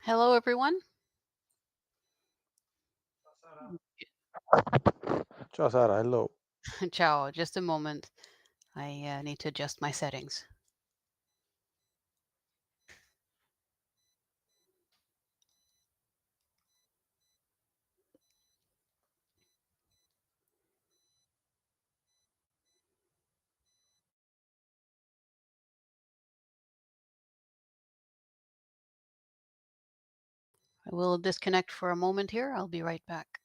Hello, everyone. Ciao Sara, hello. Ciao. Just a moment. I need to adjust my settings. I will disconnect for a moment here. I'll be right back.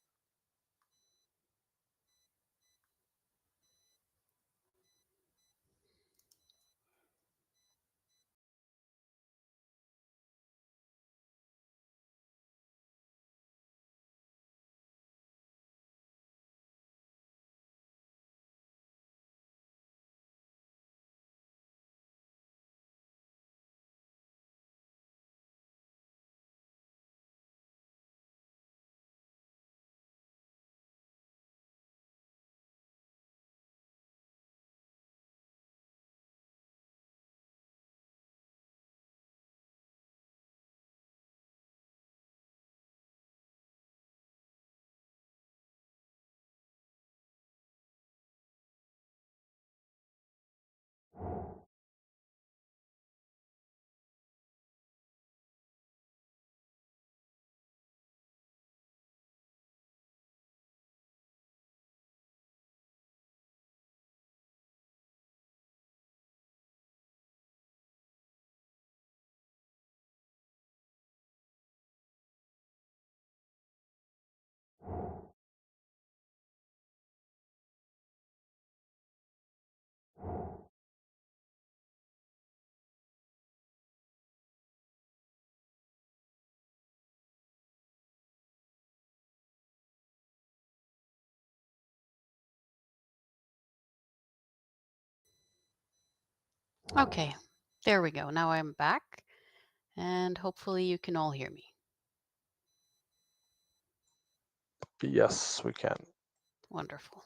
Okay, there we go. Now I'm back, and hopefully you can all hear me. Yes, we can. Wonderful.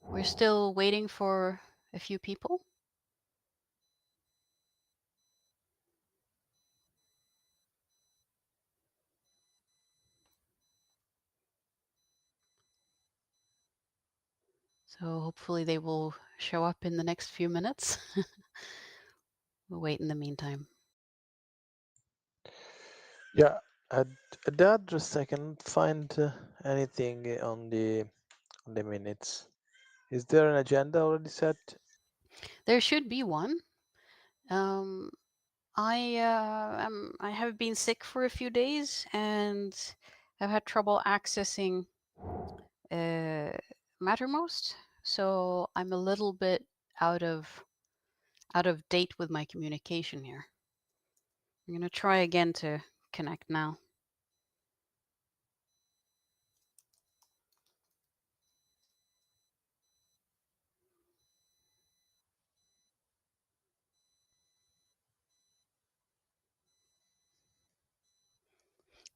We're still waiting for a few people. So hopefully they will show up in the next few minutes. We'll wait in the meantime. Yeah, at, at the address I can find anything on the minutes. Is there an agenda already set? There should be one. Um, I have been sick for a few days, and I've had trouble accessing uh, Mattermost, so I'm a little bit out of out of date with my communication here. I'm gonna try again to connect now.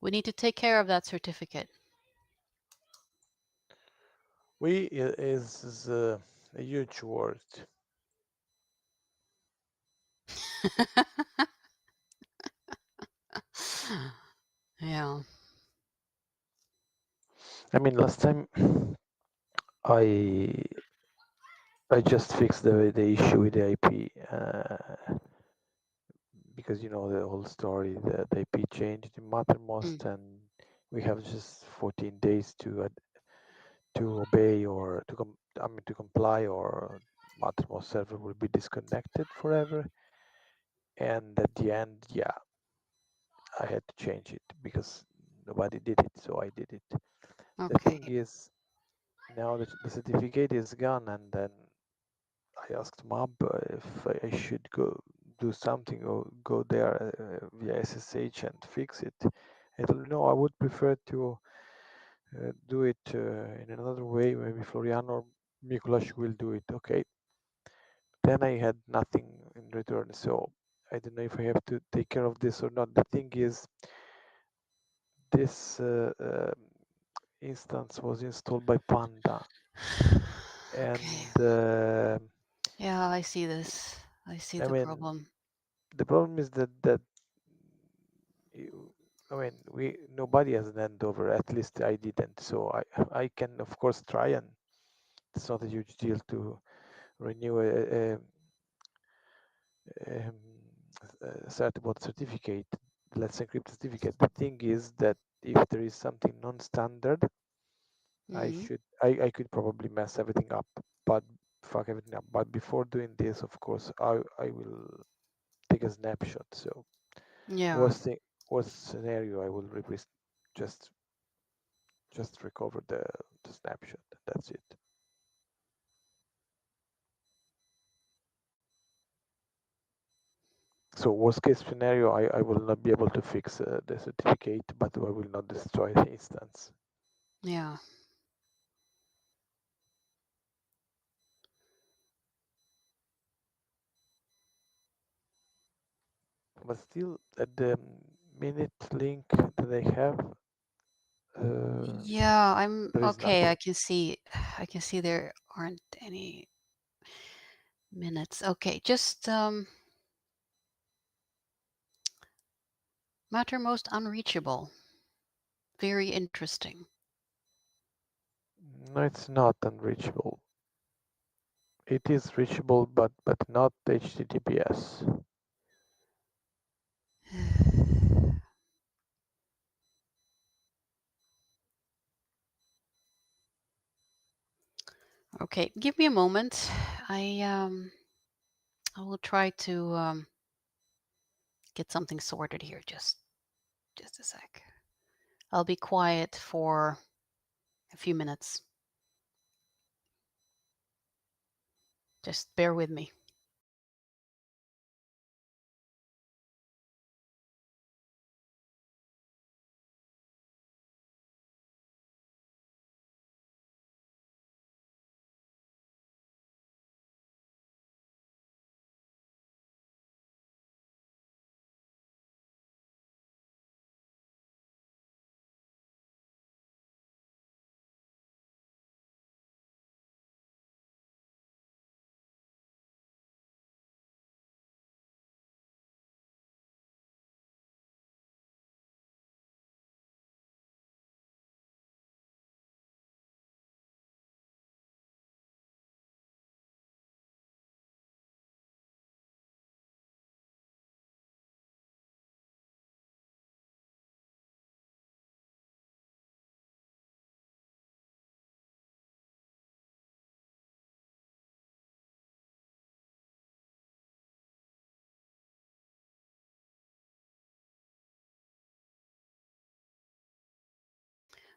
We need to take care of that certificate. Is a huge word. Yeah. I mean, last time I I just fixed the issue with the IP because you know the whole story. The IP changed in Mm. Mattermost, and we have just 14 days to obey or to comply, or Mattermost server will be disconnected forever. And at the end, yeah, I had to change it because nobody did it, so I did it. The Okay. thing is, now that the certificate is gone, and then I asked Mab if I should go do something or go there via SSH and fix it. I told her, no, I would prefer to do it in another way. Maybe Florian or Mikuláš will do it. Okay. Then I had nothing in return, so I don't know if I have to take care of this or not. The thing is, this instance was installed by Panda, Okay. and Yeah, I see this. I see I the mean, problem. the problem is that I mean, we nobody has an Andover. At least I didn't. So I can of course try, and it's not a huge deal to renew um, a certificate certificate. Let's encrypt certificate. The thing is that if there is something non-standard, Hmm. I could probably mess everything up, but fuck everything up. But before doing this, of course, I will take a snapshot. So Yeah. worst thing, worst scenario, I will replace just just recover the snapshot. That's it. So worst case scenario, I will not be able to fix the certificate, but I will not destroy the instance. Yeah. But still, at the minute link that I have, Yeah, I'm there is okay. nothing. I can see there aren't any minutes. Okay, just matter most unreachable. Very interesting. No, it's not unreachable. It is reachable, but not HTTPS. Okay, give me a moment. I will try to get something sorted here. Just a sec. I'll be quiet for a few minutes. Just bear with me.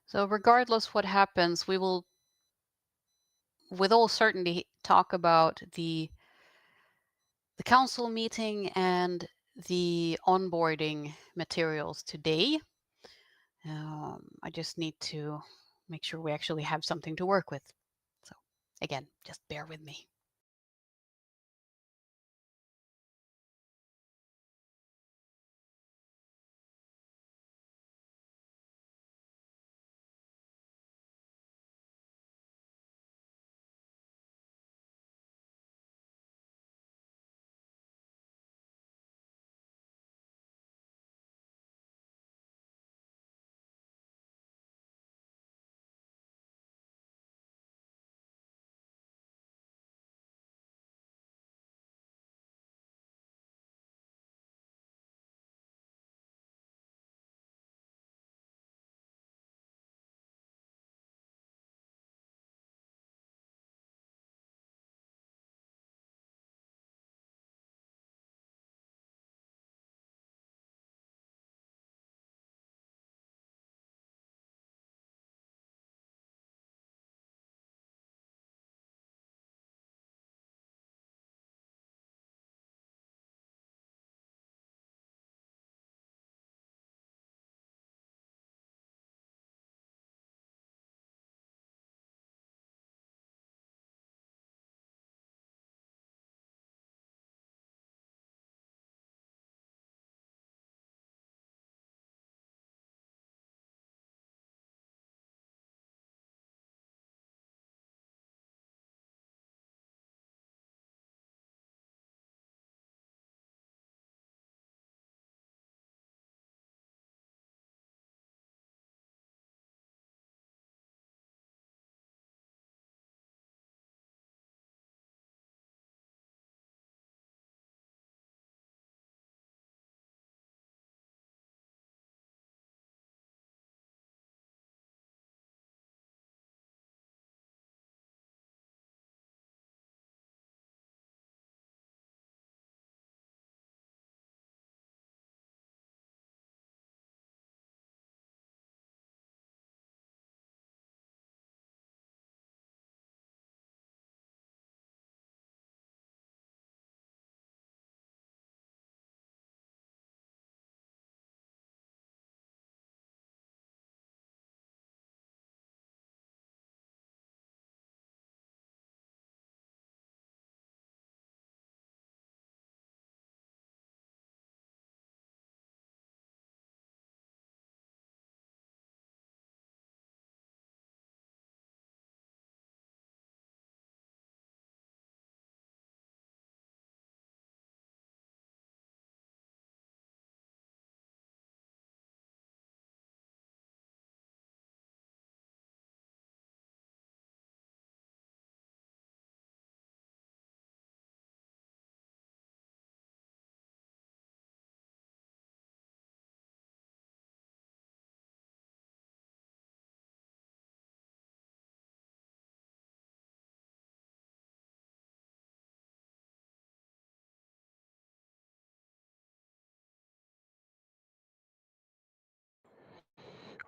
So, regardless what happens, we will, with all certainty, talk about the council meeting and the onboarding materials today. I just need to make sure we actually have something to work with. So, again, just bear with me.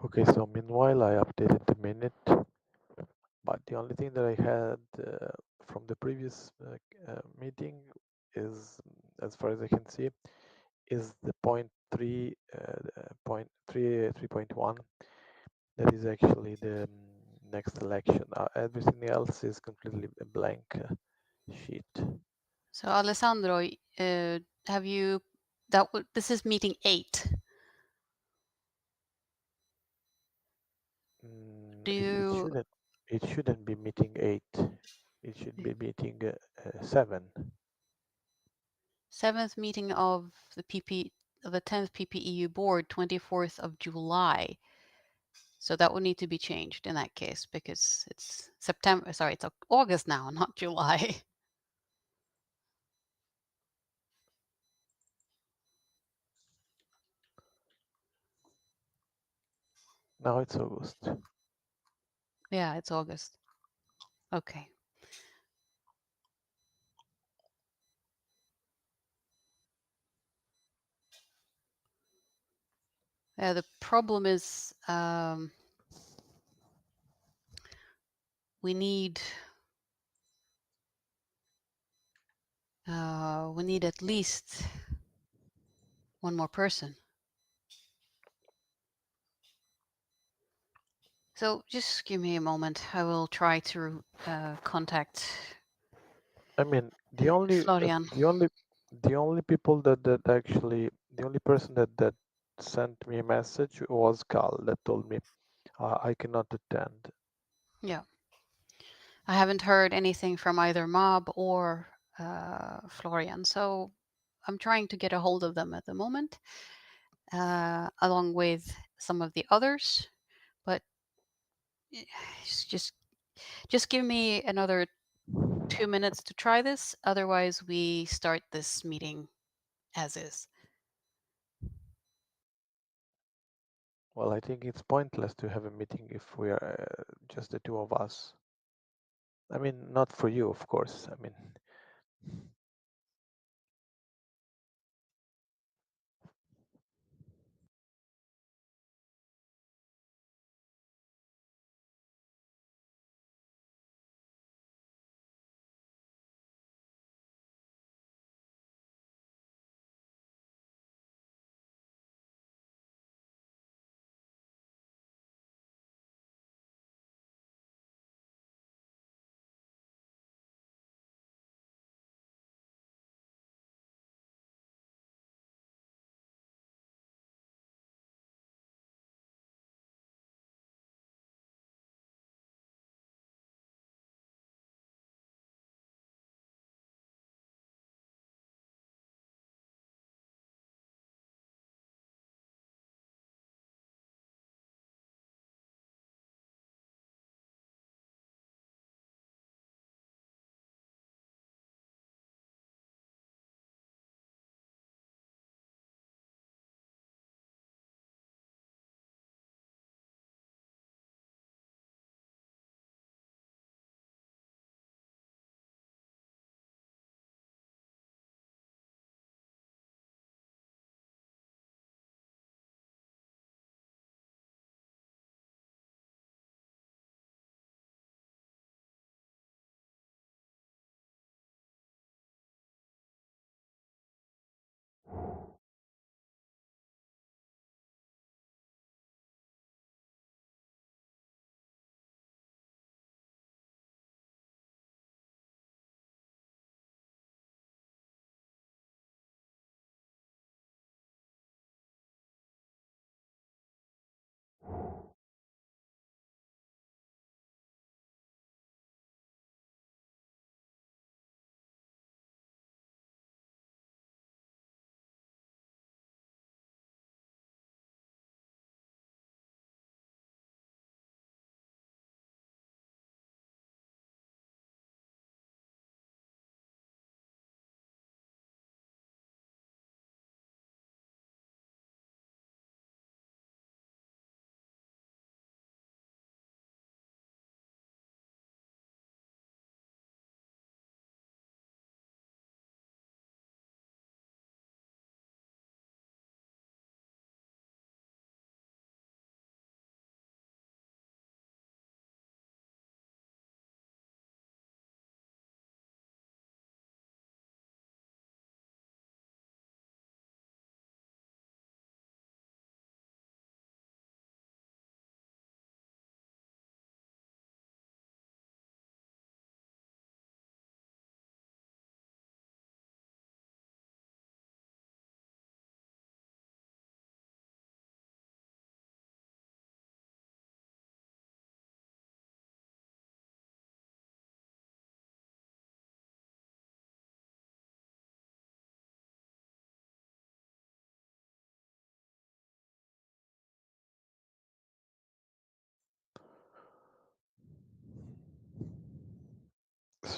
Okay, so meanwhile I updated the minute, but the only thing that I had from the previous meeting is, as far as I can see, is the point 3.1. That is actually the next election. Everything else is completely a blank sheet. So Alessandro, have you this is meeting 8. Do It you shouldn't. It shouldn't be meeting 8. It should be meeting 7. 7th meeting of the 10th PPEU board, 24th of July. So that would need to be changed in that case because it's September. Sorry, it's August now, not July. Now it's August. Yeah, it's August. Okay. Yeah, the problem is we need at least one more person. So just give me a moment. I will try to contact I mean, the only, Florian. the only people that actually, the only person that sent me a message was Carl that told me I cannot attend. Yeah, I haven't heard anything from either Mob or Florian, so I'm trying to get a hold of them at the moment, along with some of the others. But just give me another 2 minutes to try this. Otherwise, we start this meeting as is. Well, I think it's pointless to have a meeting if we are just the two of us. I mean, not for you, of course. I mean,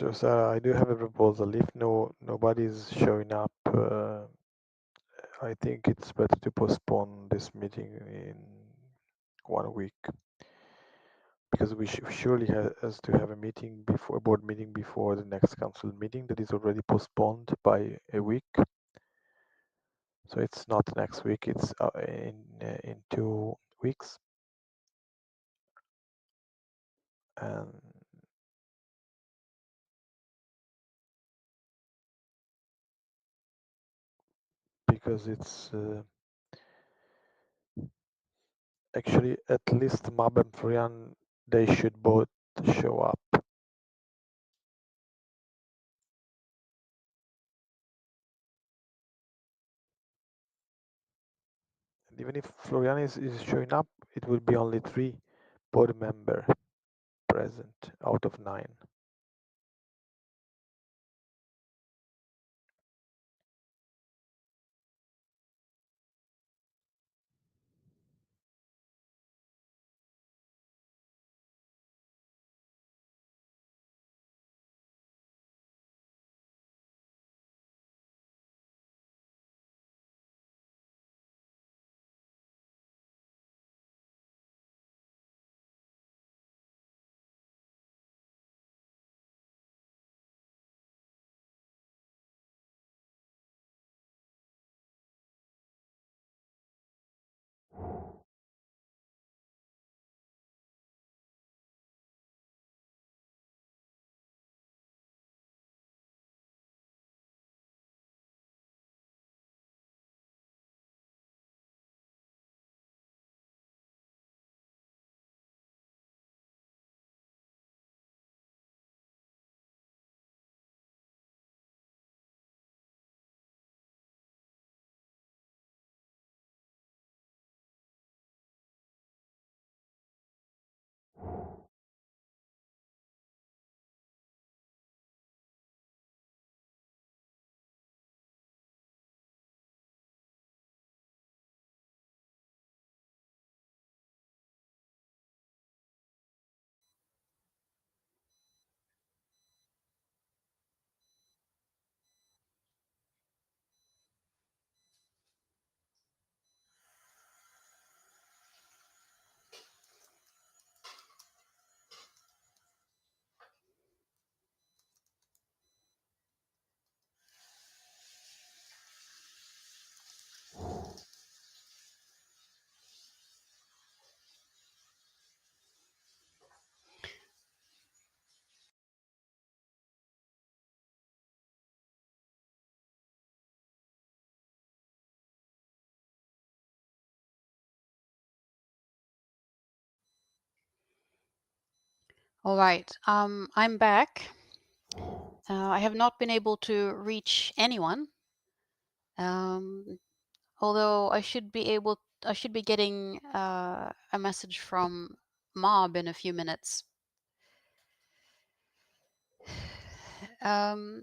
So, Sarah, I do have a proposal. If nobody's showing up, I think it's better to postpone this meeting in 1 week because we surely has to have a meeting before a board meeting before the next council meeting that is already postponed by a week. So it's not next week; it's in 2 weeks, and because it's actually at least Mab and Florian, they should both show up. And even if Florian is showing up, it will be only 3 board member present out of 9. All right. I'm back. I have not been able to reach anyone. Um, although I should be getting a message from Mob in a few minutes. Um,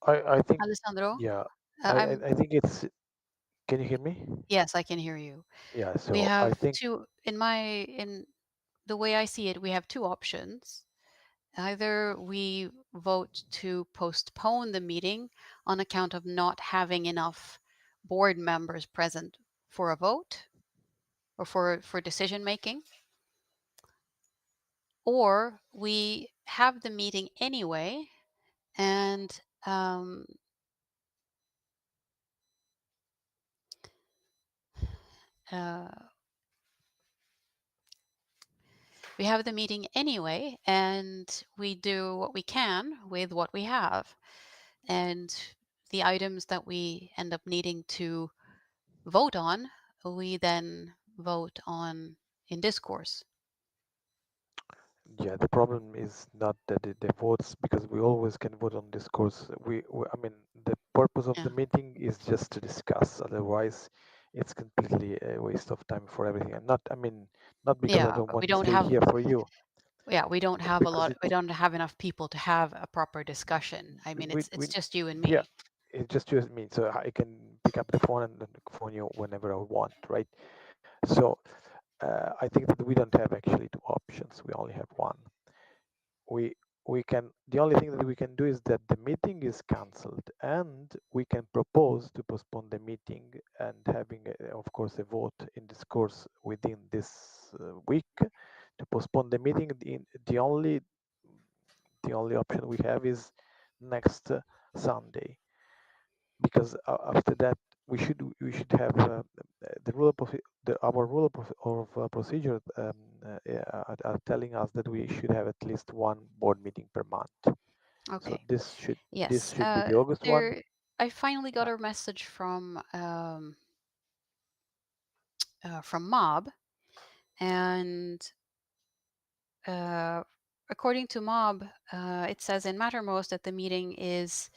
I think, Alessandro, yeah, uh, I'm I think it's. Can you hear me? yes, I can hear you. Yeah. We So I have think two in the way I see it, we have two options. Either we vote to postpone the meeting on account of not having enough board members present for a vote or for decision making, or we have the meeting anyway and uh, we have the meeting anyway and we do what we can with what we have, and the items that we end up needing to vote on, we then vote on in discourse. yeah, the problem is not that the votes because we always can vote on discourse. I mean, the purpose of Yeah. the meeting is just to discuss. Otherwise, it's completely a waste of time for everything. And not, I mean, not because I Yeah, don't but want to stay here for you, we don't but have a because lot, we it's don't have enough people to have a proper discussion. I mean, we it's just you and yeah, me. it just use me so I can pick up the phone and then phone you whenever I want, right? So I think that we don't have actually two options. We only have one. We the only thing that we can do is that the meeting is cancelled, and we can propose to postpone the meeting and having of course a vote in this course within this week to postpone the meeting. The only option we have is next Sunday, because after that we should have the rule of our rule of procedure are telling us that we should have at least one board meeting per month. So Okay. this Yes. should be the August one. There. I finally got Uh, a message from Mob, and uh, according to Mob, it says in Mattermost that the meeting is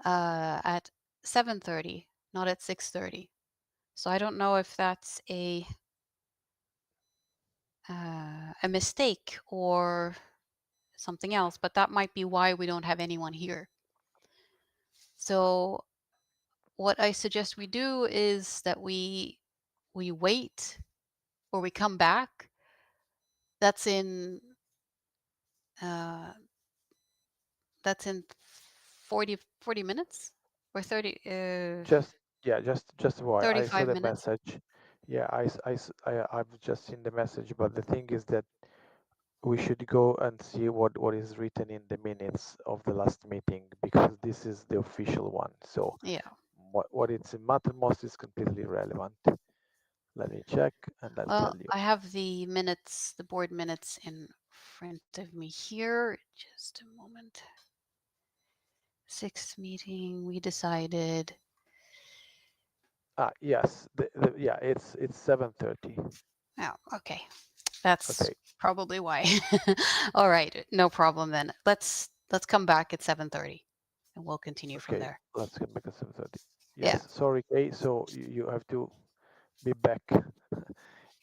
at 7:30, not at 6:30. So I don't know if that's a mistake or something else, but that might be why we don't have anyone here. So what I suggest we do is that we wait or we come back. That's in uh, that's in 40 minutes or just yeah, just why I saw 35 the minutes. message. Yeah, I've just seen the message, but the thing is that we should go and see what is written in the minutes of the last meeting, because this is the official one. So Yeah. what it's in Mattermost is completely irrelevant. Let me check and I'll tell Well, you. I have the minutes, the board minutes in front of me here. Just a moment. Sixth meeting, we decided. Yes, yeah, it's 7:30. Oh, okay. That's Okay, probably why. All right, no problem then. Let's come back at 7:30 and we'll continue from okay, there. let's come back at 7:30. Yeah. Yes, sorry, Kay. So you have to be back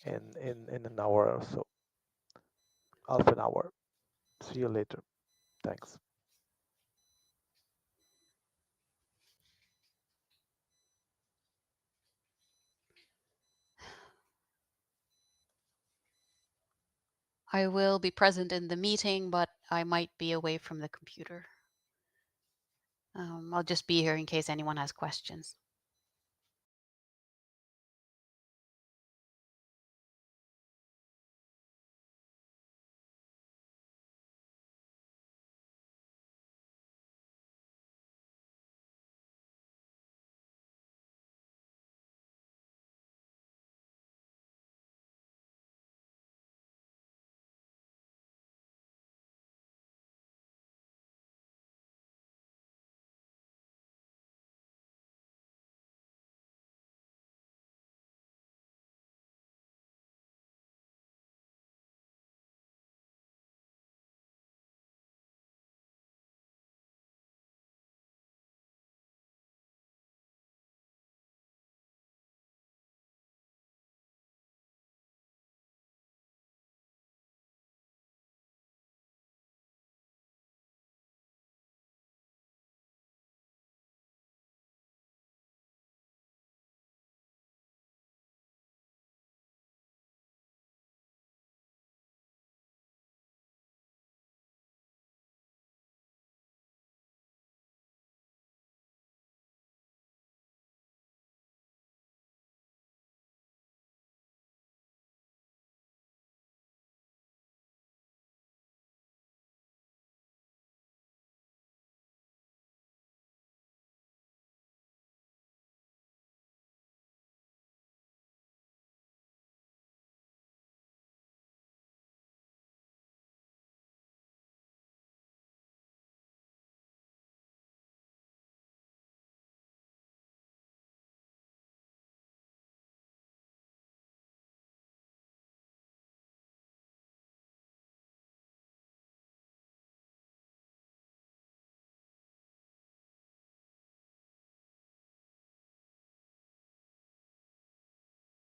in an hour or so, half an hour. See you later. Thanks. I will be present in the meeting, but I might be away from the computer. I'll just be here in case anyone has questions.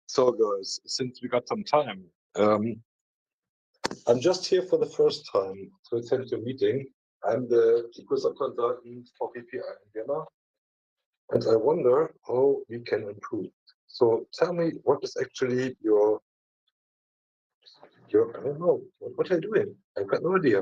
So, guys, since we got some time, um, I'm just here for the first time to attend your meeting. I'm the precursor consultant for PPI in Vienna, and I wonder how we can improve. So, tell me, what is actually your I don't know, what are you doing? I've got no idea.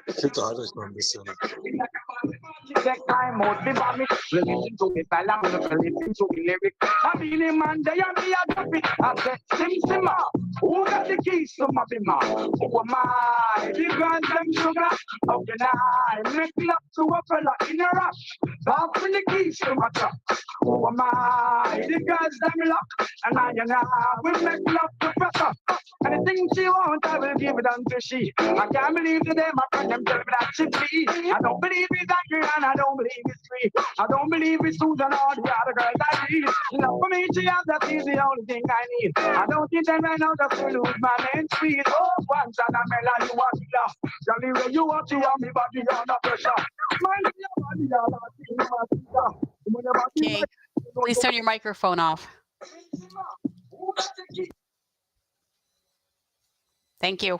Unterhalte euch mal ein bisschen. Take time out, me bomb it. Listen to me, fella, me listen to me lyric. I feel him and they and me a drop it. I said, Simma, who got the keys to my bima? Who am I? The girls them sugar. How can I make love to a fella in a rush? Talk for the keys to my truck. Who am I? The girls them luck. And I will make love to pressure. Anything she wants, I will give it unto she. I can't believe today my friend them tell me that she be. I don't believe it's angry and I don't believe it's free. I don't believe it's Susan or the other girls I need. Love for me, she has that is the only thing I need. I don't think them right now just to lose my main speed. Oh, once and a melody was love. Tell me where you want to want me body under pressure. Mind your body under Okay. Please turn your microphone off. Thank you.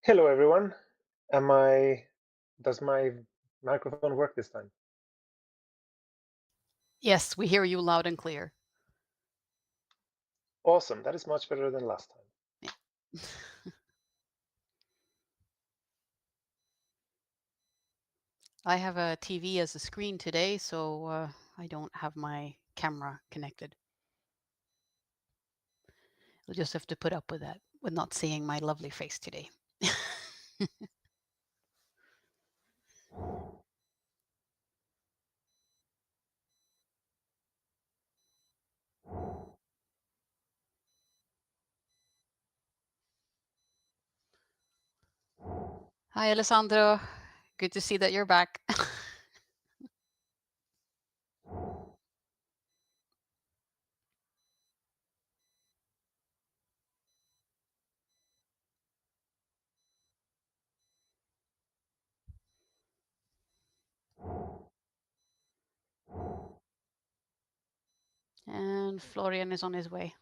Hello, everyone. Does my microphone work this time? Yes, we hear you loud and clear. Awesome. That is much better than last time. Yeah. I have a TV as a screen today, so I don't have my camera connected. You'll just have to put up with that, with not seeing my lovely face today. Hi, Alessandro. Good to see that you're back. And Florian is on his way.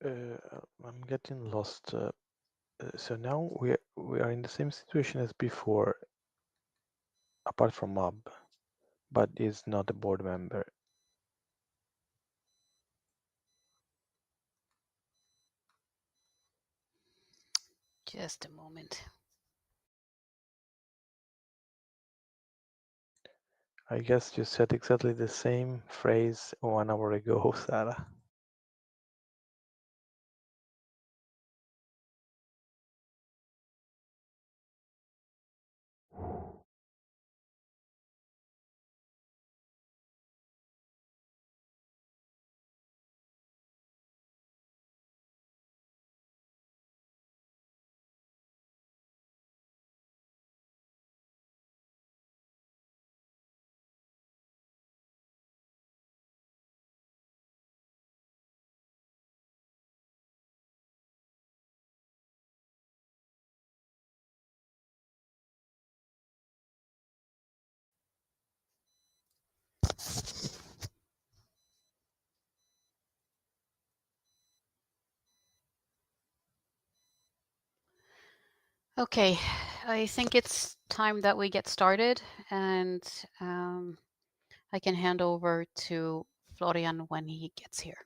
I'm getting lost. So now we are in the same situation as before, apart from Mob, but is not a board member. Just a moment. I guess you said exactly the same phrase 1 hour ago, Sarah. Okay, I think it's time that we get started, and I can hand over to Florian when he gets here.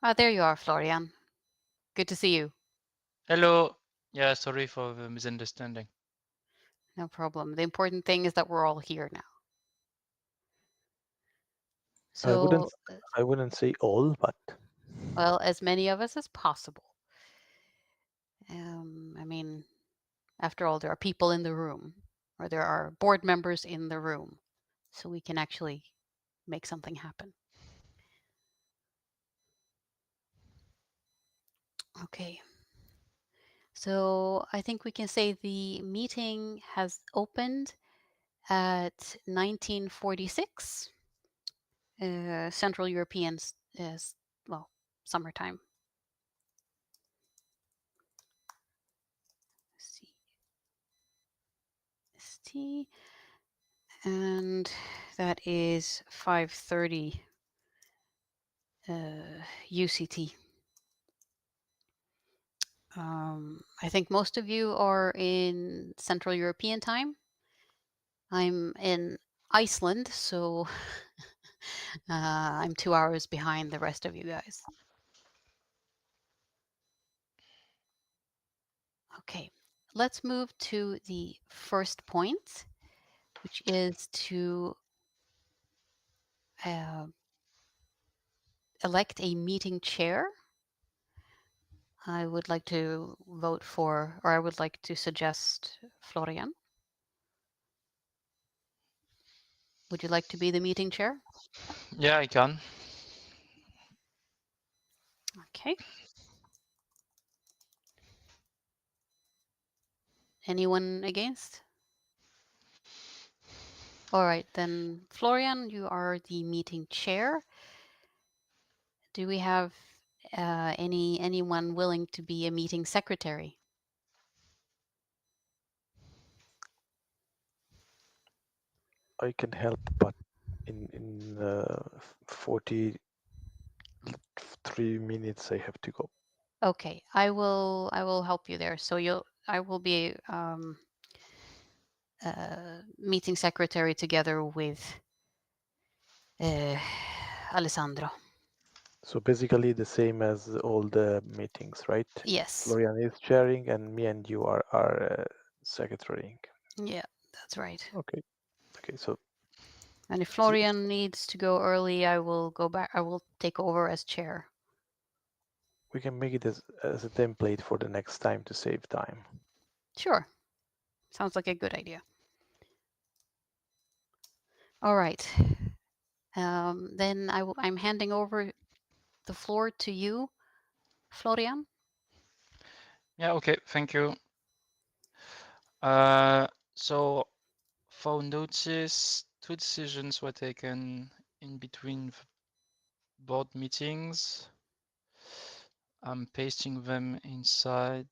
Ah, there you are, Florian. Good to see you. Hello. Yeah, sorry for the misunderstanding. No problem. The important thing is that we're all here now. I wouldn't So, I wouldn't say all, but well, as many of us as possible. I mean, after all, there are people in the room, or there are board members in the room, so we can actually make something happen. Okay. So I think we can say the meeting has opened at 1946, Central European, well, summertime. CST, and that is 5:30 UCT. I think most of you are in Central European time. I'm in Iceland, so I'm 2 hours behind the rest of you guys. Okay, let's move to the first point, which is to elect a meeting chair. I would like to vote for, or I would like to suggest Florian. Would you like to be the meeting chair? Yeah, I can. Okay. Anyone against? All right, then Florian, you are the meeting chair. Do we have anyone willing to be a meeting secretary? I can help, but in 43 minutes I have to go. Okay, I will help you there. So I will be meeting secretary together with Alessandro. So basically the same as all the meetings, right? Yes. Florian is chairing and me and you are secretarying. Yeah, that's right. Okay. Okay, so And if Florian needs to go early, I will go back. I will take over as chair. we can make it as a template for the next time to save time. Sure. Sounds like a good idea. All right. Then I'm handing over the floor to you, Florian. Yeah, okay, thank you. So for notice, two decisions were taken in between board meetings. I'm pasting them inside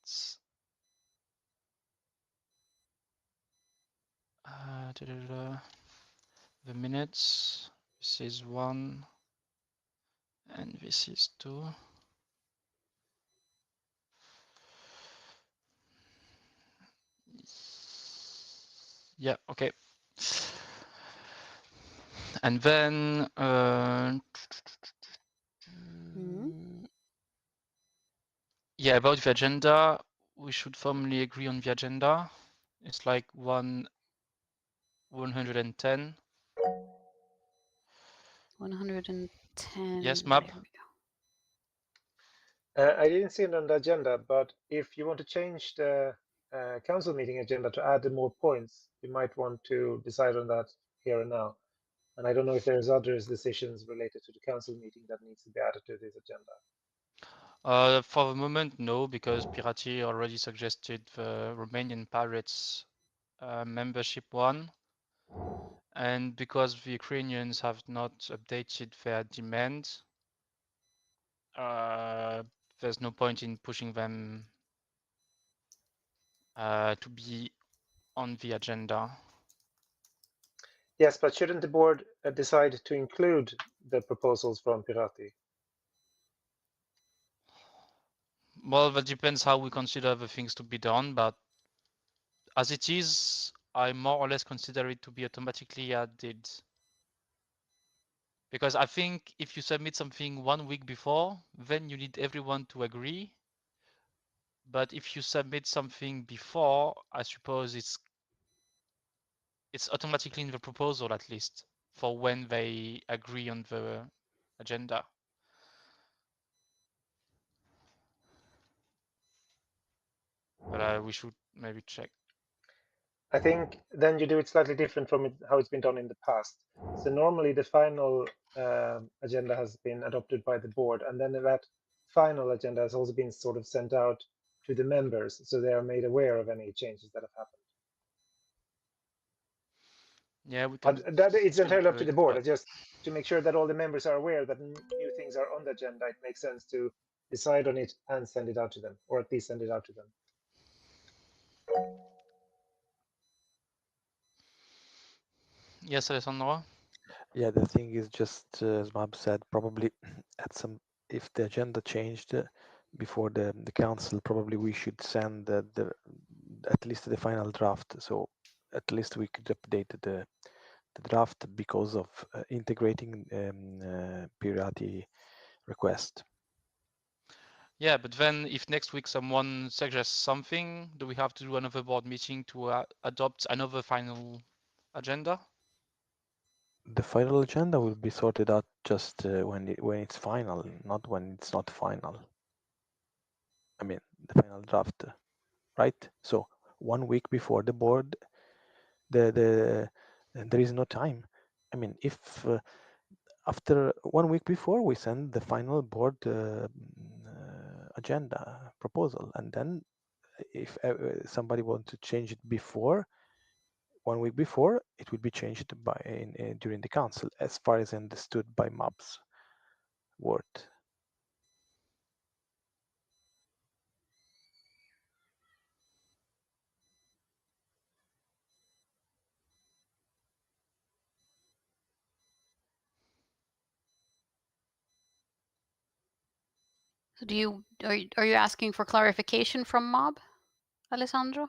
the minutes. This is one. And this is two. Yeah, okay. And then Mhm. yeah, about the agenda, we should formally agree on the agenda. It's like 110. 110. Yes, Mab. There we go. I didn't see it on the agenda, but if you want to change the council meeting agenda to add more points, you might want to decide on that here and now. And I don't know if there's others decisions related to the council meeting that needs to be added to this agenda. For the moment, no, because Pirati already suggested the Romanian Pirates membership one. And because the Ukrainians have not updated their demand, there's no point in pushing them to be on the agenda. Yes, but shouldn't the board decide to include the proposals from Pirati? Well, that depends how we consider the things to be done, but as it is, I more or less consider it to be automatically added. Because I think if you submit something 1 week before, then you need everyone to agree. But if you submit something before, I suppose it's automatically in the proposal at least for when they agree on the agenda. But we should maybe check. I think then you do it slightly different from how it's been done in the past. So normally the final agenda has been adopted by the board, and then that final agenda has also been sort of sent out to the members, so they are made aware of any changes that have happened. Yeah, we can But that it's still entirely up do to it, the board. but It's just to make sure that all the members are aware that new things are on the agenda. It makes sense to decide on it and send it out to them, or at least send it out to them. yes, Alessandro. Yeah, the thing is just as Mab said, probably at some if the agenda changed before the council, probably we should send the at least the final draft. So at least we could update the draft because of integrating Pirati request. Yeah, but then if next week someone suggests something, do we have to do another board meeting to adopt another final agenda? The final agenda will be sorted out just when it's final, not when it's not final. I mean, the final draft, right? So 1 week before the board, the there is no time. I mean, if after 1 week before we send the final board agenda proposal, and then if somebody wants to change it before 1 week before, it will be changed during the council, as far as understood by MAB's word. So are you asking for clarification from Mob, Alessandro?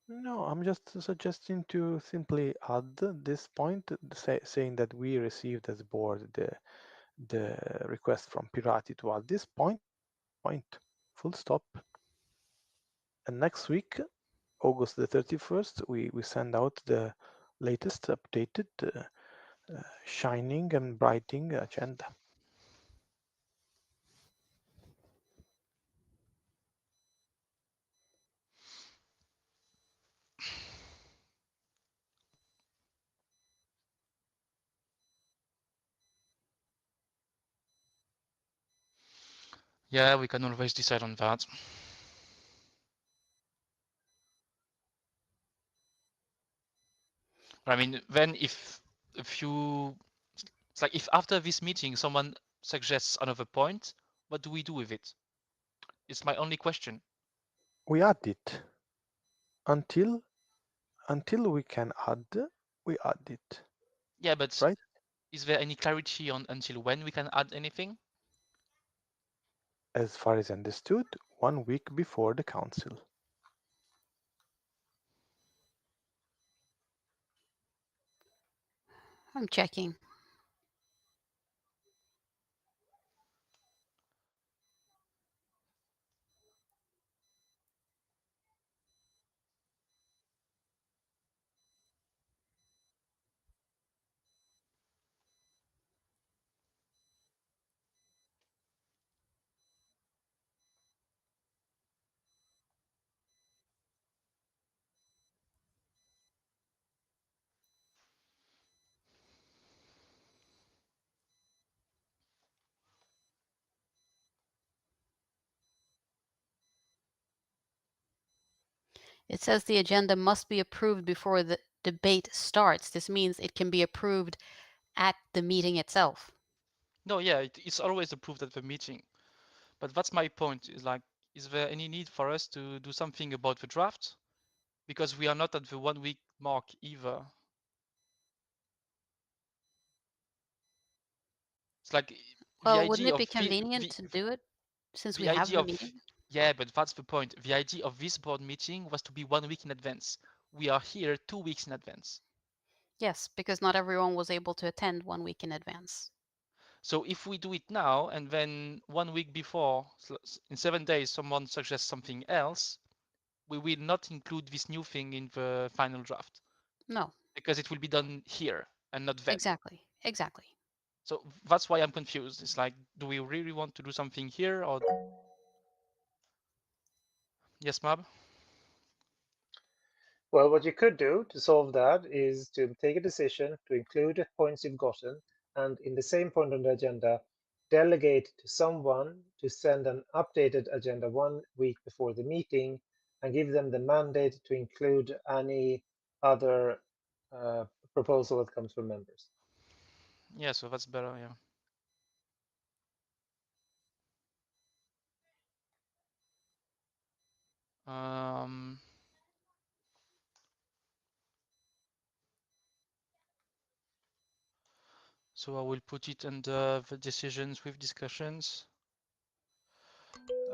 No, I'm just suggesting to simply add this point, saying that we received as board the request from Pirati to add this point, full stop. And next week, August the 31st, we send out the latest updated, shining and brightening agenda. Yeah, we can always decide on that. I mean, then if a few, it's like if after this meeting someone suggests another point, what do we do with it? It's my only question. We add it until we can add, we add it, Yeah, but right? is there any clarity on until when we can add anything? as far as understood, 1 week before the council. I'm checking. It says the agenda must be approved before the debate starts. This means it can be approved at the meeting itself. No, yeah, it's always approved at the meeting. But that's my point. Is like, is there any need for us to do something about the draft? Because we are not at the 1 week mark either. It's like the Well, wouldn't idea it be of convenient to do it since we the have idea the of meeting? yeah, but that's the point. The idea of this board meeting was to be 1 week in advance. We are here 2 weeks in advance. Yes, because not everyone was able to attend 1 week in advance. So if we do it now and then 1 week before, in 7 days, someone suggests something else, we will not include this new thing in the final draft No, because it will be done here and not then. exactly. Exactly. So that's why I'm confused. It's like, do we really want to do something here or? Yes, Mab? Well, what you could do to solve that is to take a decision to include the points you've gotten, and in the same point on the agenda, delegate to someone to send an updated agenda 1 week before the meeting and give them the mandate to include any other proposal that comes from members. Yeah, so that's better, yeah. Um, so I will put it under the decisions with discussions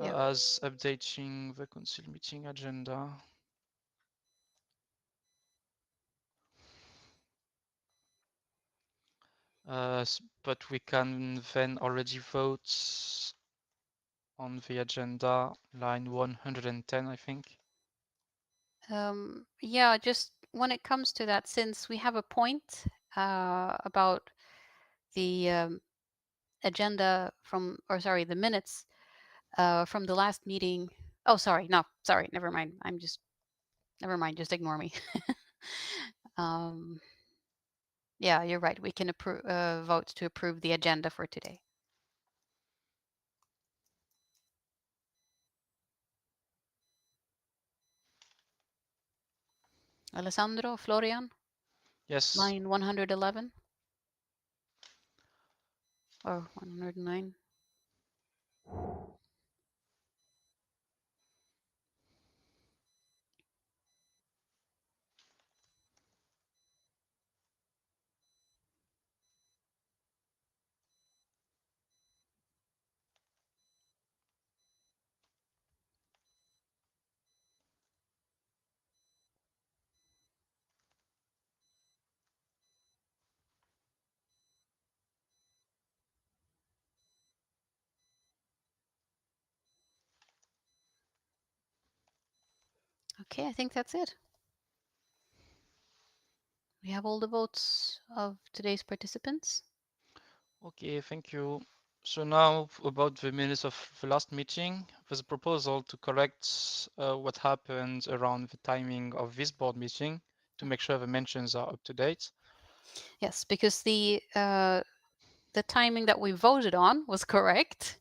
Yep. as updating the council meeting agenda. But we can then already vote on the agenda line 110, I think. Yeah, just when it comes to that, since we have a point about the agenda from, or sorry, the minutes from the last meeting. Oh, sorry, no, sorry, never mind. Never mind, just ignore me. um, yeah, you're right. We can vote to approve the agenda for today. Alessandro, Florian, Yes. line 111 or 109. Okay, I think that's it. We have all the votes of today's participants. Okay, thank you. So now about the minutes of the last meeting, there's a proposal to correct what happened around the timing of this board meeting to make sure the mentions are up to date. Yes, because the timing that we voted on was correct,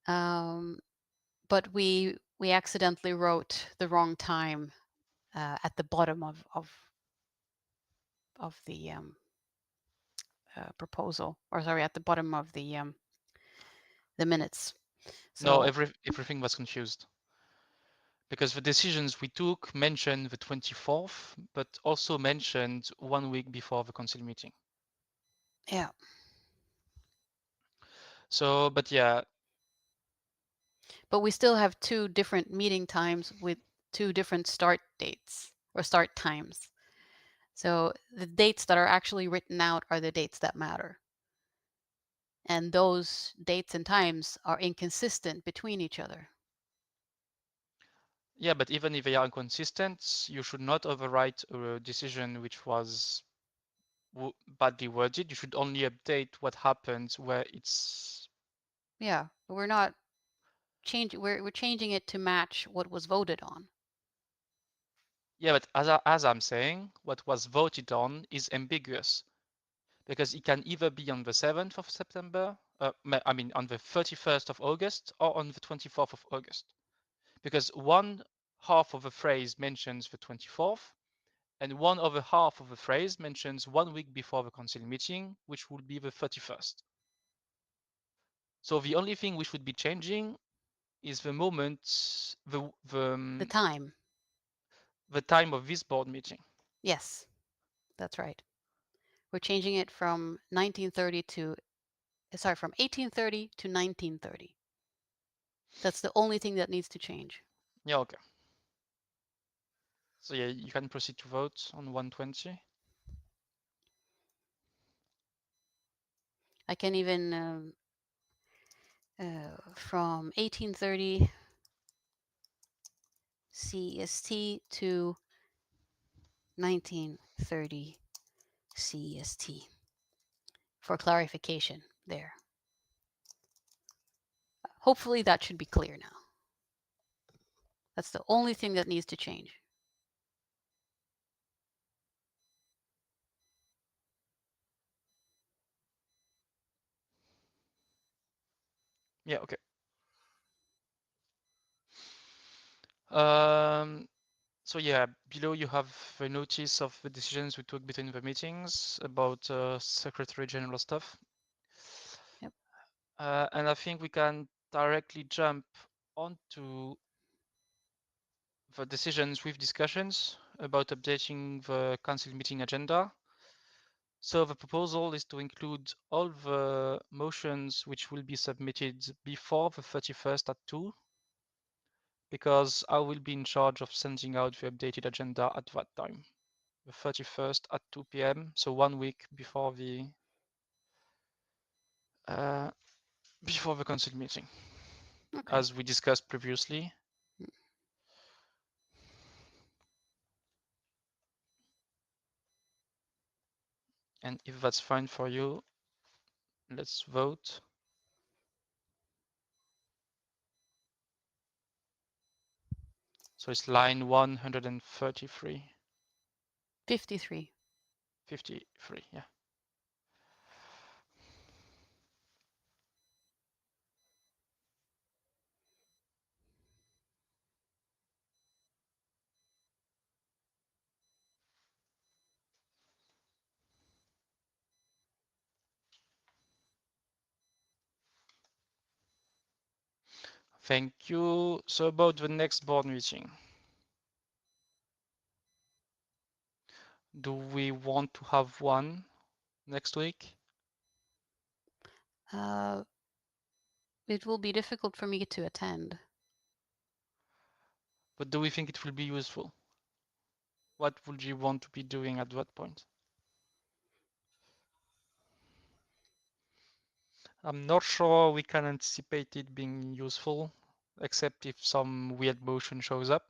but we accidentally wrote the wrong time at the bottom of the proposal, or sorry, at the bottom of the minutes. No, So everything was confused because the decisions we took mentioned the 24th, but also mentioned 1 week before the council meeting. yeah, So, but yeah, But we still have two different meeting times with two different start dates or start times. So the dates that are actually written out are the dates that matter. And those dates and times are inconsistent between each other. Yeah, but even if they are inconsistent, you should not overwrite a decision which was badly worded. You should only update what happens where it's. Yeah, but we're not changing. We're changing it to match what was voted on. Yeah, but as I'm saying, what was voted on is ambiguous because it can either be on the 7th of September, I mean on the 31st of August or on the 24th of August. Because one half of the phrase mentions the 24th and one other half of the phrase mentions 1 week before the council meeting, which would be the 31st. So the only thing which would be changing is the moment, The time. the time of this board meeting. Yes, that's right. We're changing it from 1930 to, sorry, from 1830 to 1930. That's the only thing that needs to change. Yeah, okay. So yeah, you can proceed to vote on 120. I can even from 1830 CEST to 1930 CEST for clarification there. Hopefully that should be clear now. That's the only thing that needs to change. Yeah, okay. So yeah, below you have the notice of the decisions we took between the meetings about Secretary General stuff. Yep. And I think we can directly jump onto the decisions with discussions about updating the council meeting agenda. So the proposal is to include all the motions which will be submitted before the 31st at 2, because I will be in charge of sending out the updated agenda at that time, the 31st at 2 p.m. So 1 week before the council meeting, Okay. as we discussed previously. And if that's fine for you, let's vote. So it's line 133. 53. 53, yeah. Thank you. So about the next board meeting. Do we want to have one next week? It will be difficult for me to attend. But do we think it will be useful? What would you want to be doing at that point? I'm not sure we can anticipate it being useful, except if some weird motion shows up.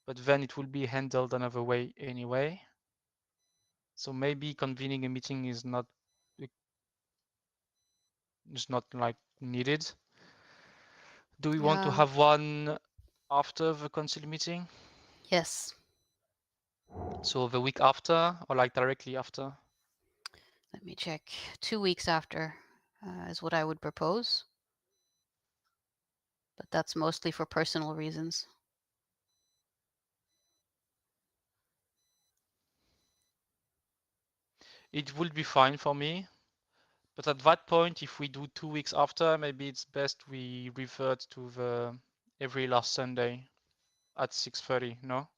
But then it will be handled another way anyway. So maybe convening a meeting is not like needed. Do we want to have one after the council meeting? Yes. So the week after or like directly after? Let me check. 2 weeks after is what I would propose. But that's mostly for personal reasons. It will be fine for me. But at that point, if we do 2 weeks after, maybe it's best we revert to the every last Sunday at 6:30, no?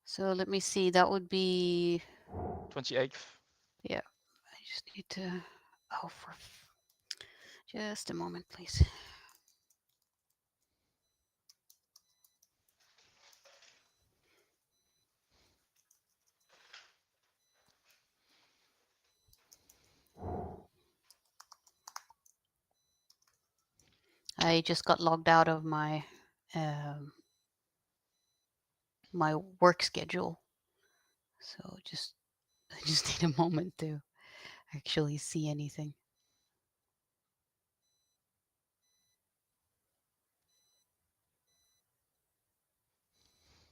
So let me see. That would be 28th. Yeah. I just need to. Oh, Just a moment, please. I just got logged out of my my work schedule, so I just need a moment to actually see anything.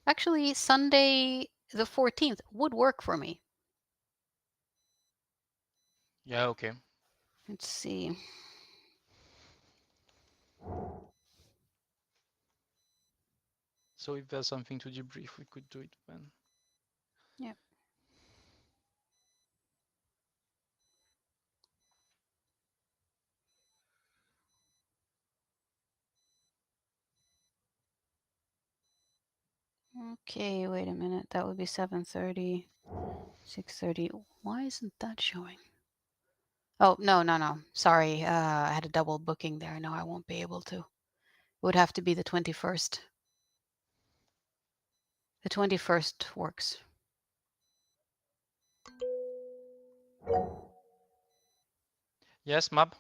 Actually, Sunday the 14th would work for me. Yeah, okay. Let's see. So if there's something to debrief, we could do it then. Yeah. Okay, wait a minute. That would be 7:30, 6:30. Why isn't that showing? Oh, no. Sorry. I had a double booking there. No, I won't be able to. It would have to be the 21st. The 21st works. Yes, Mab?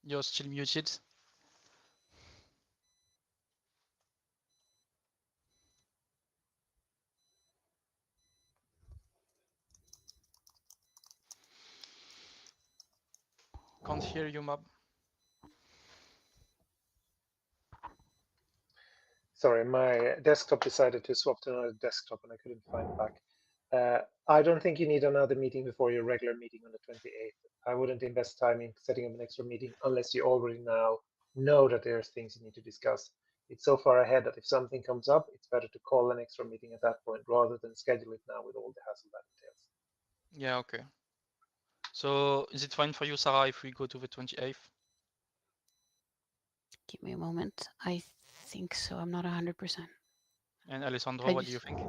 You're still muted. Can't hear you, Mab. Sorry, my desktop decided to swap to another desktop and I couldn't find it back. I don't think you need another meeting before your regular meeting on the 28th. I wouldn't invest time in setting up an extra meeting unless you already now know that there's things you need to discuss. It's so far ahead that if something comes up, it's better to call an extra meeting at that point rather than schedule it now with all the hassle that entails. Yeah, okay. So is it fine for you, Sarah, if we go to the 28th? Give me a moment. I think so. I'm not 100%. And Alessandro, what do you think?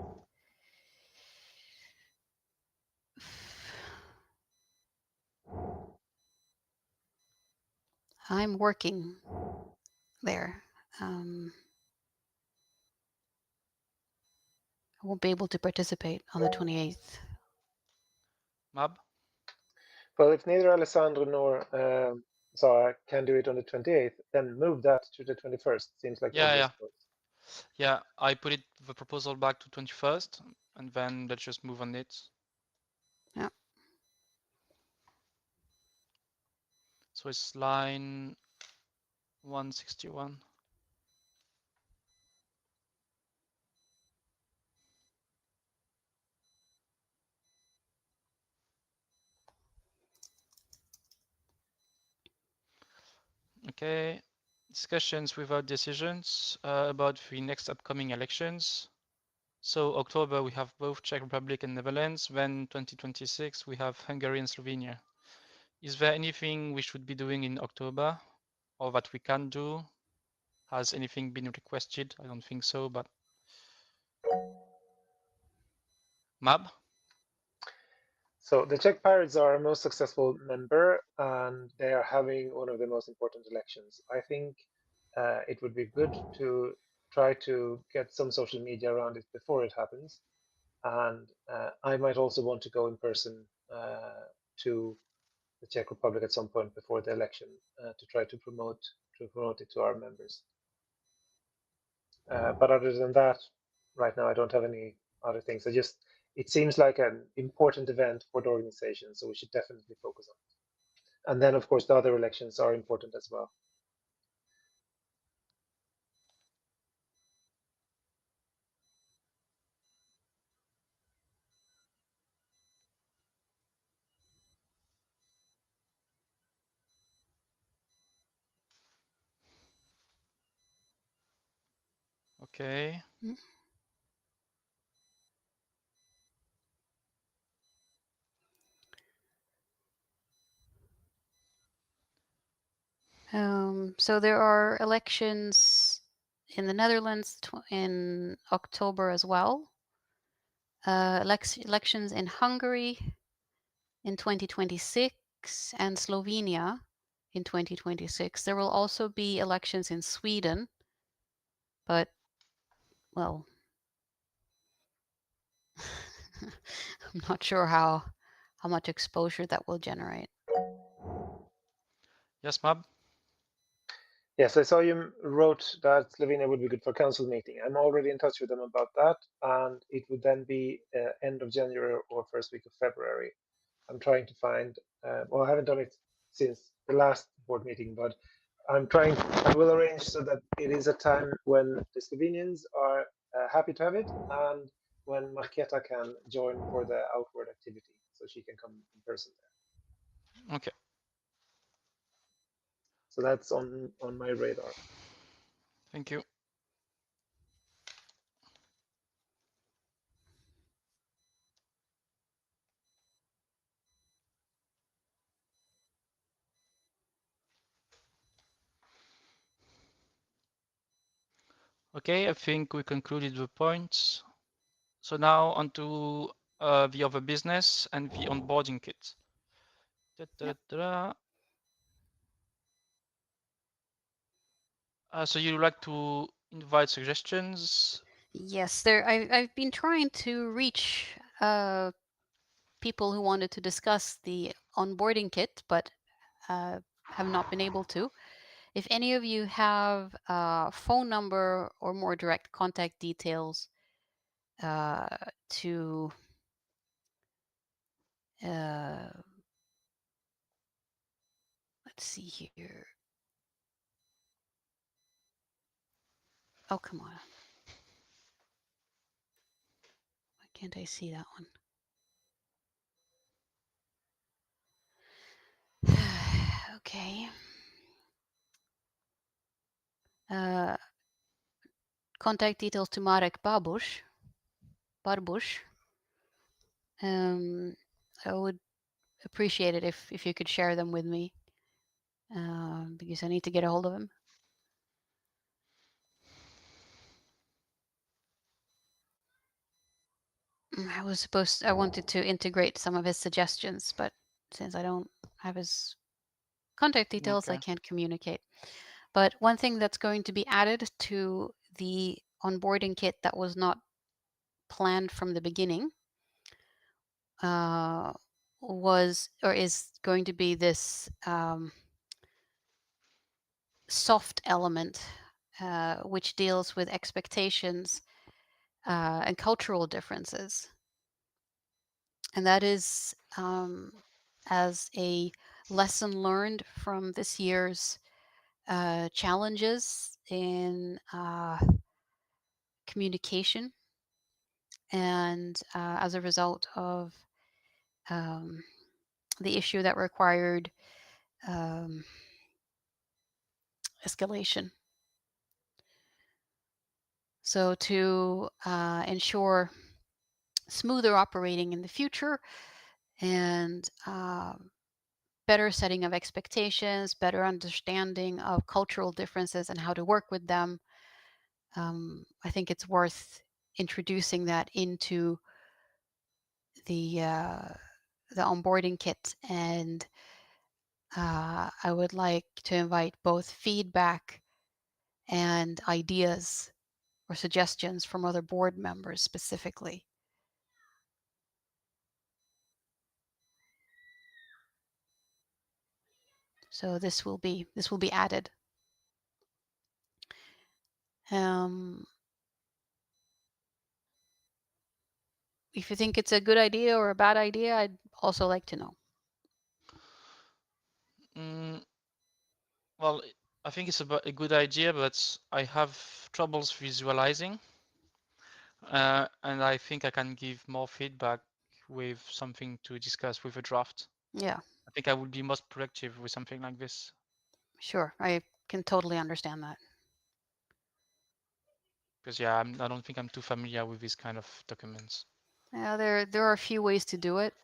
I'm working there. I won't be able to participate on the 28th. Mab? Well, if neither Alessandro nor Zara can do it on the 28th, then move that to the 21st. Seems like the obvious choice. Yeah, I put the proposal back to 21st, and then let's just move on it. Yeah. So it's line 161. Okay, discussions without decisions about the next upcoming elections. So October we have both Czech Republic and Netherlands. Then 2026 we have Hungary and Slovenia. Is there anything we should be doing in October, or that we can do? Has anything been requested? I don't think so, but Mab? So the Czech Pirates are our most successful member, and they are having one of the most important elections. I think it would be good to try to get some social media around it before it happens. And I might also want to go in person to the Czech Republic at some point before the election to try to promote it to our members. But other than that, right now I don't have any other things. It seems like an important event for the organization, so we should definitely focus on it. And then, of course, the other elections are important as well. Okay. So there are elections in the Netherlands in October as well. elections in Hungary in 2026 and Slovenia in 2026. There will also be elections in Sweden, but, well, I'm not sure how much exposure that will generate. Yes, Mab? Yes, I saw you wrote that Slovenia would be good for council meeting. I'm already in touch with them about that, and it would then be end of January or first week of February. I'm trying to find, well, I haven't done it since the last board meeting, but I will arrange so that it is a time when the Slovenians are happy to have it, and when Marketa can join for the outward activity, so she can come in person there. Okay. So that's on my radar. Thank you. Okay, I think we concluded the points. So now on to the other business and the onboarding kit. So you'd like to invite suggestions? Yes, I've been trying to reach people who wanted to discuss the onboarding kit, but have not been able to. If any of you have a phone number or more direct contact details to let's see here. Oh, come on. Why can't I see that one? Okay. Contact details to Marek Barbush. I would appreciate it if you could share them with me, because I need to get a hold of him. I wanted to integrate some of his suggestions, but since I don't have his contact details, I Okay. can't communicate. But one thing that's going to be added to the onboarding kit that was not planned from the beginning is going to be this soft element, which deals with expectations and cultural differences. And that is as a lesson learned from this year's challenges in communication, and as a result of the issue that required escalation. So to ensure smoother operating in the future and better setting of expectations, better understanding of cultural differences and how to work with them, I think it's worth introducing that into the onboarding kit. And I would like to invite both feedback and ideas or suggestions from other board members specifically. So this will be added. If you think it's a good idea or a bad idea, I'd also like to know. Well, I think it's a good idea, but I have troubles visualizing. And I think I can give more feedback with something to discuss with a draft. Yeah. I think I would be most productive with something like this. Sure, I can totally understand that. Because yeah, I don't think I'm too familiar with these kind of documents. Yeah, there are a few ways to do it.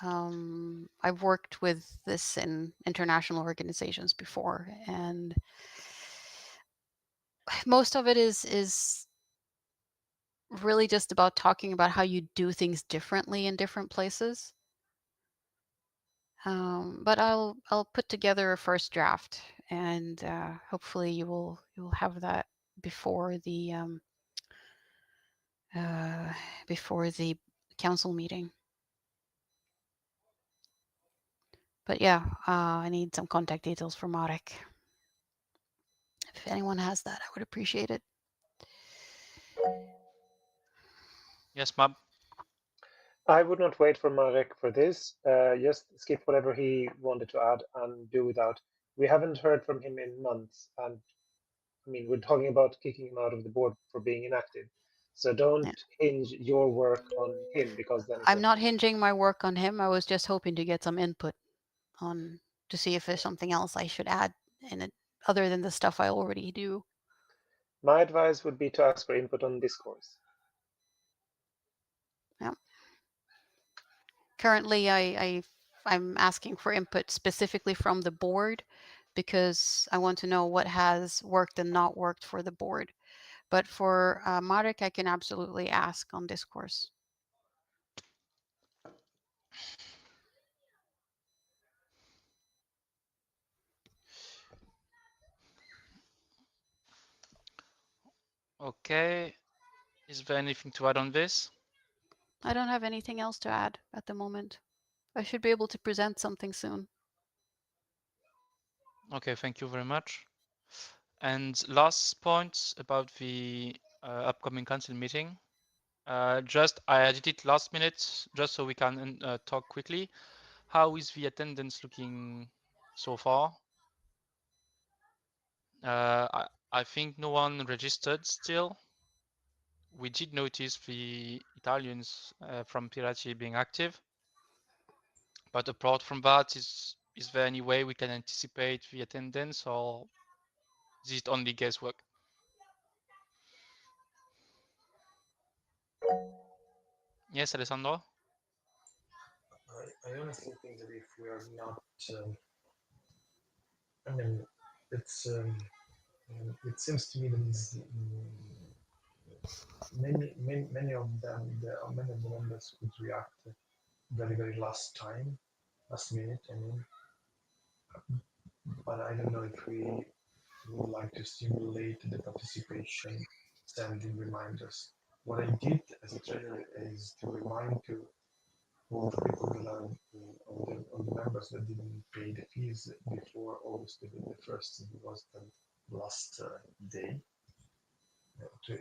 I've worked with this in international organizations before, and most of it is really just about talking about how you do things differently in different places. But I'll put together a first draft, and hopefully you'll have that before the uh, before the council meeting. But yeah, I need some contact details for Marek. If anyone has that, I would appreciate it. Yes, Mab. I would not wait for Marek for this. Just skip whatever he wanted to add and do without. We haven't heard from him in months, and I mean, we're talking about kicking him out of the board for being inactive. So don't Yeah. hinge your work on him, because then it I'm won't not be. hinging my work on him. I was just hoping to get some input on to see if there's something else I should add in it other than the stuff I already do. My advice would be to ask for input on discourse. Yeah. Currently, I'm asking for input specifically from the board because I want to know what has worked and not worked for the board. But for Marek, I can absolutely ask on discourse. Okay. Is there anything to add on this? I don't have anything else to add at the moment. I should be able to present something soon. Okay, thank you very much. And last point about the upcoming council meeting. Just I added it last minute just so we can talk quickly. How is the attendance looking so far? I think no one registered still. We did notice the Italians from Pirati being active, but apart from that, is there any way we can anticipate the attendance, or is it only guesswork? Yes, Alessandro? I honestly think that if we are not, I mean, it's it seems to me that many of them, many of the members could react very last minute. I mean, but I don't know if we would like to stimulate the participation, sending reminders. What I did as a treasurer is to remind to all the people that are all the members that didn't pay the fees before August the first. It was the last day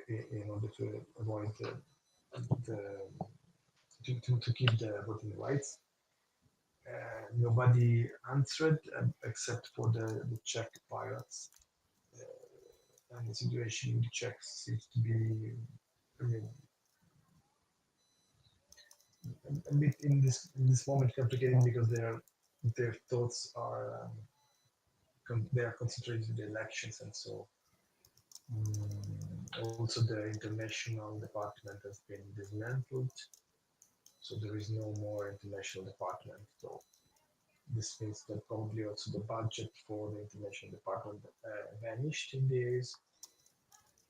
in order to avoid the to keep the voting rights. Nobody answered except for the Czech pirates. And the situation with the Czechs seems to be, I mean, a bit in this moment complicated because their thoughts are they are concentrated in the elections, and so also the international department has been dismantled, so there is no more international department. So this means that probably also the budget for the international department vanished in days,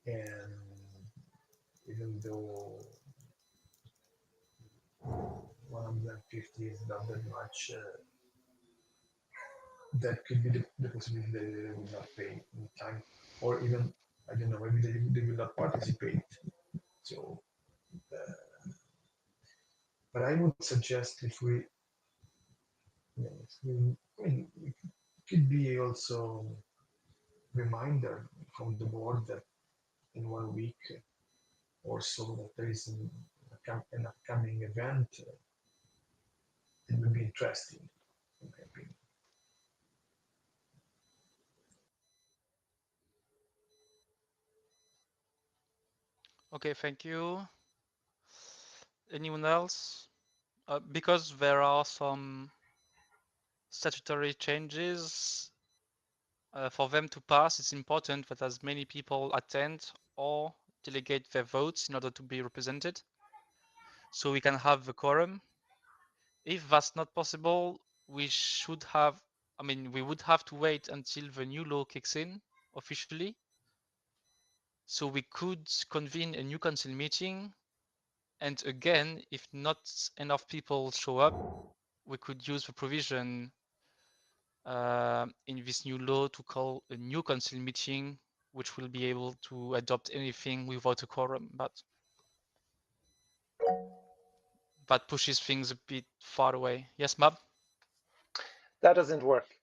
and even though 150 is not that much, that could be the possibility that they will not pay in time, or even I don't know, maybe they will not participate. So, but I would suggest if we, I mean, it could be also reminder from the board that in 1 week or so that there is an upcoming event. It would be interesting, in my opinion. Okay, thank you. Anyone else? Because there are some statutory changes, for them to pass, it's important that as many people attend or delegate their votes in order to be represented, so we can have the quorum. If that's not possible, we should have, we would have to wait until the new law kicks in officially. So we could convene a new council meeting, and again, if not enough people show up, we could use the provision in this new law to call a new council meeting, which will be able to adopt anything without a quorum. But that pushes things a bit far away. Yes, Mab? That doesn't work.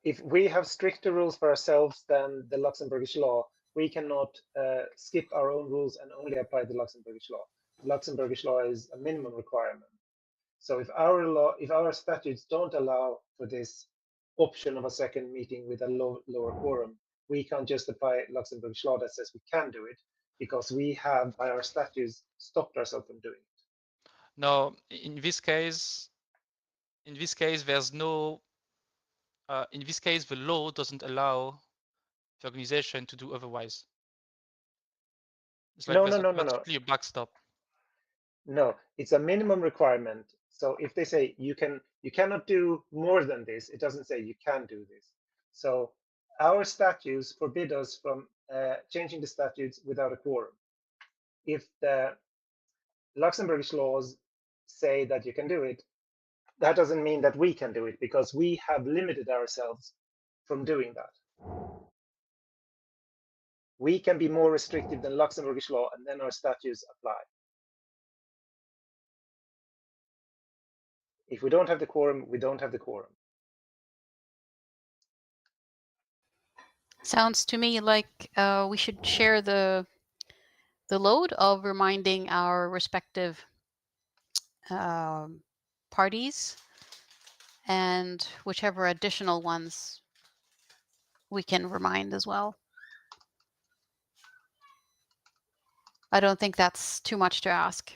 If we have stricter rules for ourselves than the Luxembourgish law, we cannot skip our own rules and only apply the Luxembourgish law. Luxembourgish law is a minimum requirement. So if our statutes don't allow for this option of a second meeting with a lower quorum, we can't just apply Luxembourgish law that says we can do it because we have, by our statutes, stopped ourselves from doing it. No, in this case, there's no. In this case, the law doesn't allow the organization to do otherwise. It's like No, there's no, no, no, no. automatically a backstop. No, it's a minimum requirement. So if they say you cannot do more than this, it doesn't say you can do this. So our statutes forbid us from changing the statutes without a quorum. If the Luxembourgish laws say that you can do it, that doesn't mean that we can do it because we have limited ourselves from doing that. We can be more restrictive than Luxembourgish law, and then our statutes apply. If we don't have the quorum, we don't have the quorum. Sounds to me like we should share the load of reminding our respective parties and whichever additional ones we can remind as well. I don't think that's too much to ask.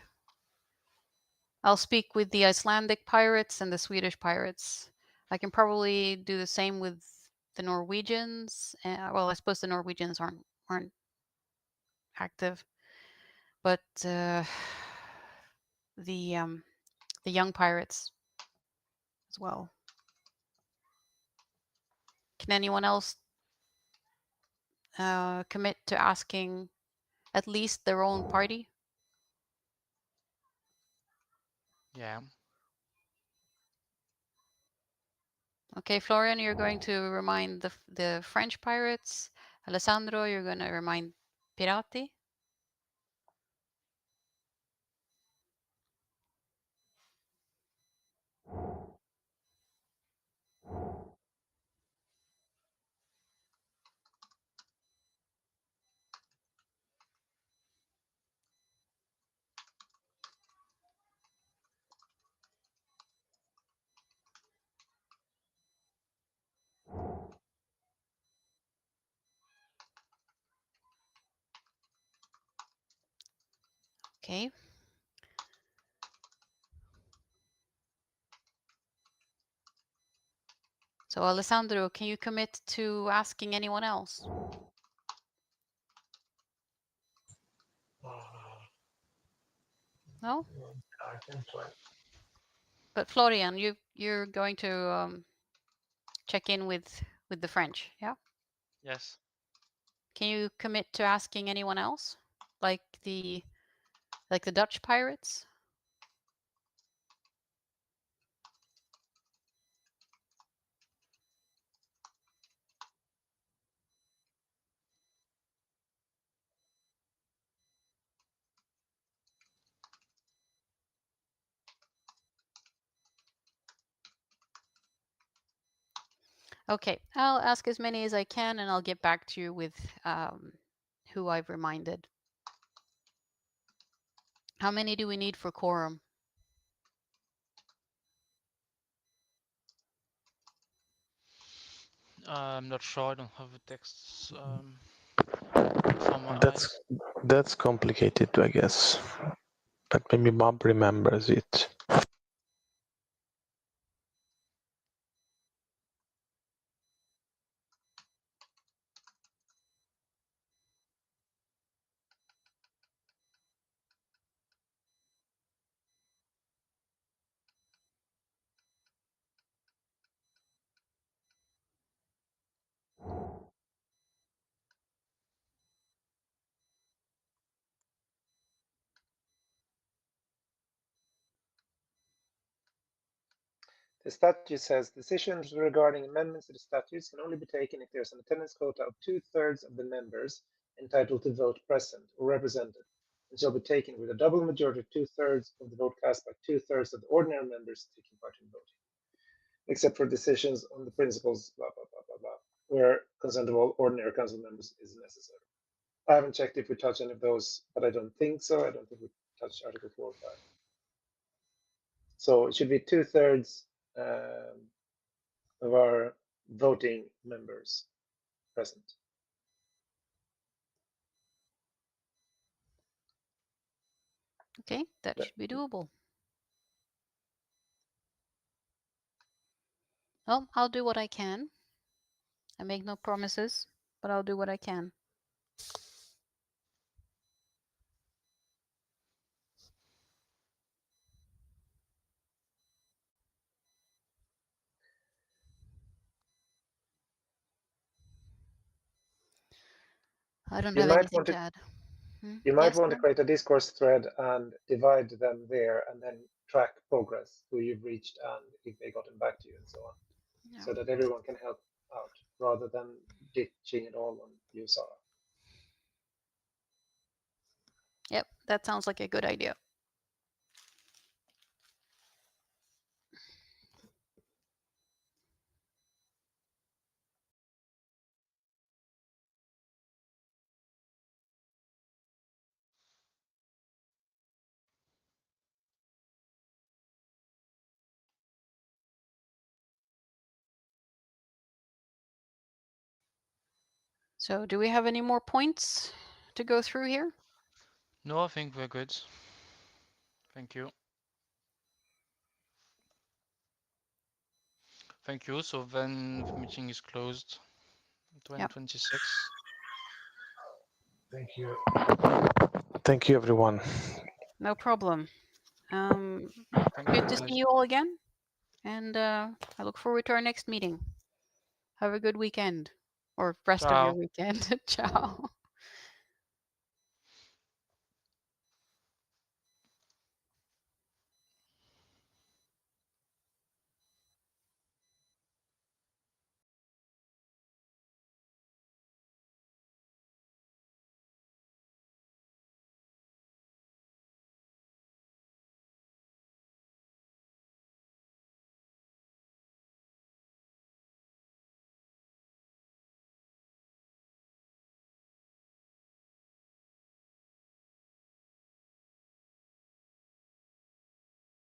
I'll speak with the Icelandic pirates and the Swedish pirates. I can probably do the same with the Norwegians. Well, I suppose the Norwegians aren't active, but the young pirates as well. Can anyone else commit to asking at least their own party? Yeah. Okay, Florian, you're going to remind the French pirates. Alessandro, you're going to remind Pirati. Okay. So Alessandro, can you commit to asking anyone else? No? I can try. But Florian, you're going to check in with the French, yeah? Yes. Can you commit to asking anyone else, like the Dutch pirates? Okay, I'll ask as many as I can, and I'll get back to you with who I've reminded. How many do we need for quorum? I'm not sure. I don't have the texts from my eyes. That's complicated, I guess. But maybe Bob remembers it. the statute says decisions regarding amendments to the statutes can only be taken if there's an attendance quota of 2/3 of the members entitled to vote present or represented, and shall be taken with a double majority of 2/3 of the vote cast by 2/3 of the ordinary members taking part in voting, except for decisions on the principles, blah, blah, blah, blah, blah, where consent of all ordinary council members is necessary. I haven't checked if we touch any of those, but I don't think so. I don't think we touched Article 4 or 5. So it should be 2/3 of our voting members present. Okay, that should be doable. Well, I'll do what I can. I make no promises, but I'll do what I can. I don't You have might anything want to to add. You might Yes, want to Aaron? create a discourse thread and divide them there and then track progress, who you've reached and if they gotten back to you and so on, Yeah. so that everyone can help out rather than ditching it all on you, Sarah. Yep, that sounds like a good idea. So do we have any more points to go through here? No, I think we're good. Thank you. Thank you. So then the meeting is closed. 2026. Thank you. Thank you, everyone. No problem. Thank Good you, to guys. see you all again. And I look forward to our next meeting. Have a good weekend or rest of your Ciao. weekend. Ciao.